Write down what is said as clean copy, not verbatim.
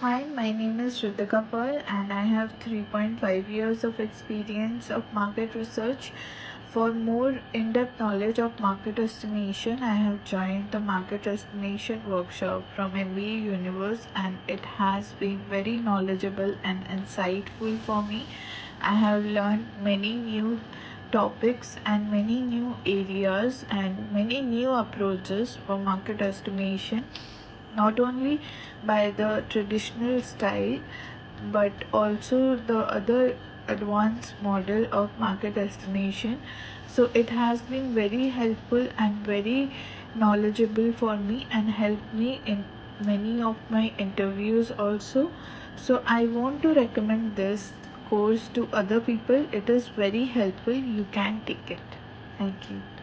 Hi, my name is Ritika Paul and I have 3.5 years of experience of market research. For more in-depth knowledge of market estimation, I have joined the market estimation workshop from MBA Universe and it has been very knowledgeable and insightful for me. I have learned many new topics and many new areas and many new approaches for market estimation, not only by the traditional style but also the other advanced model of market estimation. So it has been very helpful and very knowledgeable for me and helped me in many of my interviews also. So I want to recommend this course to other people. It is very helpful. You can take it. Thank you.